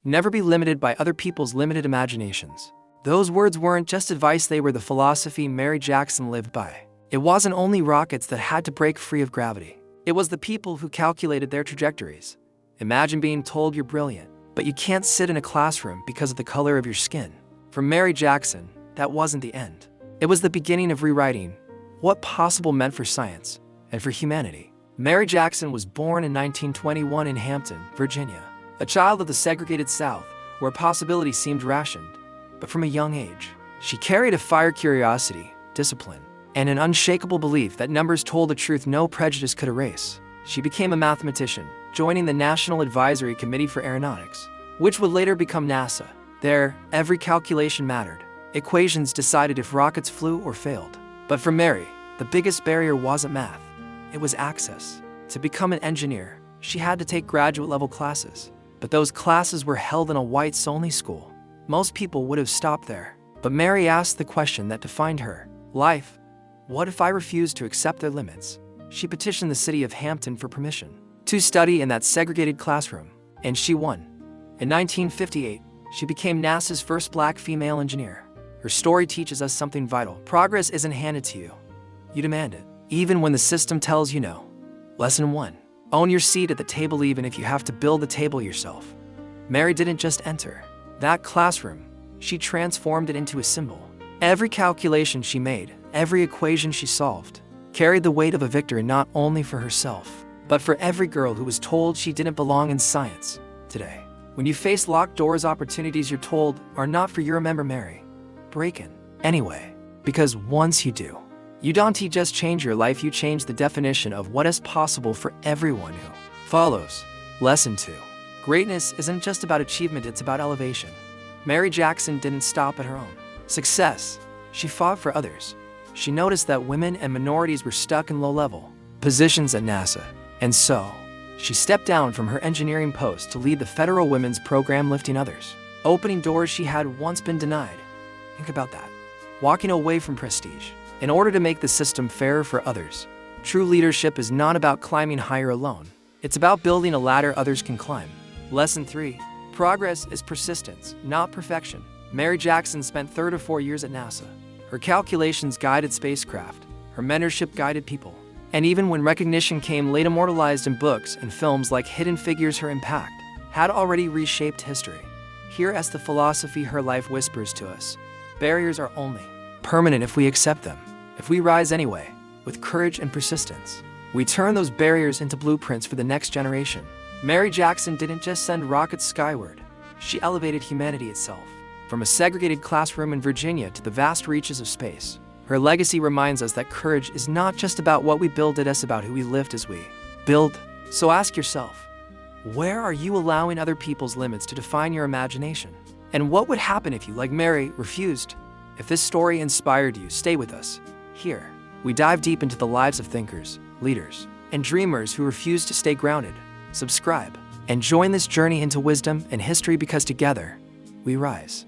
Never be limited by other people's limited imaginations. Those words weren't just advice, they were the philosophy Mary Jackson lived by. It wasn't only rockets that had to break free of gravity. It was the people who calculated their trajectories. Imagine being told you're brilliant, but you can't sit in a classroom because of the color of your skin. For Mary Jackson, that wasn't the end. It was the beginning of rewriting what possible meant for science and for humanity. Mary Jackson was born in 1921 in Hampton, Virginia, a child of the segregated South, where possibility seemed rationed. But from a young age, she carried a fire curiosity, discipline, and an unshakable belief that numbers told a truth no prejudice could erase. She became a mathematician, joining the National Advisory Committee for Aeronautics, which would later become NASA. There, every calculation mattered. Equations decided if rockets flew or failed. But for Mary, the biggest barrier wasn't math. It was access. To become an engineer, she had to take graduate-level classes. But those classes were held in a whites-only school. Most people would have stopped there. But Mary asked the question that defined her life. What if I refused to accept their limits? She petitioned the city of Hampton for permission to study in that segregated classroom, and she won. In 1958, she became NASA's first black female engineer. Her story teaches us something vital. Progress isn't handed to you. You demand it, even when the system tells you no. Lesson 1. Own your seat at the table even if you have to build the table yourself. Mary didn't just enter that classroom, she transformed it into a symbol. Every calculation she made, every equation she solved, carried the weight of a victory not only for herself, but for every girl who was told she didn't belong in science. Today, when you face locked doors, opportunities you're told are not for you, remember Mary. Break in anyway, because once you do, you don't just change your life, you change the definition of what is possible for everyone who follows. Lesson 2. Greatness isn't just about achievement, it's about elevation. Mary Jackson didn't stop at her own success. She fought for others. She noticed that women and minorities were stuck in low-level positions at NASA. And so, she stepped down from her engineering post to lead the federal women's program, lifting others, opening doors she had once been denied. Think about that. Walking away from prestige in order to make the system fairer for others. True leadership is not about climbing higher alone. It's about building a ladder others can climb. Lesson 3. Progress is persistence, not perfection. Mary Jackson spent 3 or 4 years at NASA. Her calculations guided spacecraft. Her mentorship guided people. And even when recognition came late, immortalized in books and films like Hidden Figures, her impact had already reshaped history. Here as the philosophy her life whispers to us. Barriers are only permanent if we accept them. If we rise anyway, with courage and persistence, we turn those barriers into blueprints for the next generation. Mary Jackson didn't just send rockets skyward. She elevated humanity itself. From a segregated classroom in Virginia to the vast reaches of space, her legacy reminds us that courage is not just about what we build, it's about who we lift as we build. So ask yourself, where are you allowing other people's limits to define your imagination? And what would happen if you, like Mary, refused? If this story inspired you, stay with us. Here, we dive deep into the lives of thinkers, leaders, and dreamers who refuse to stay grounded. Subscribe and join this journey into wisdom and history, because together, we rise.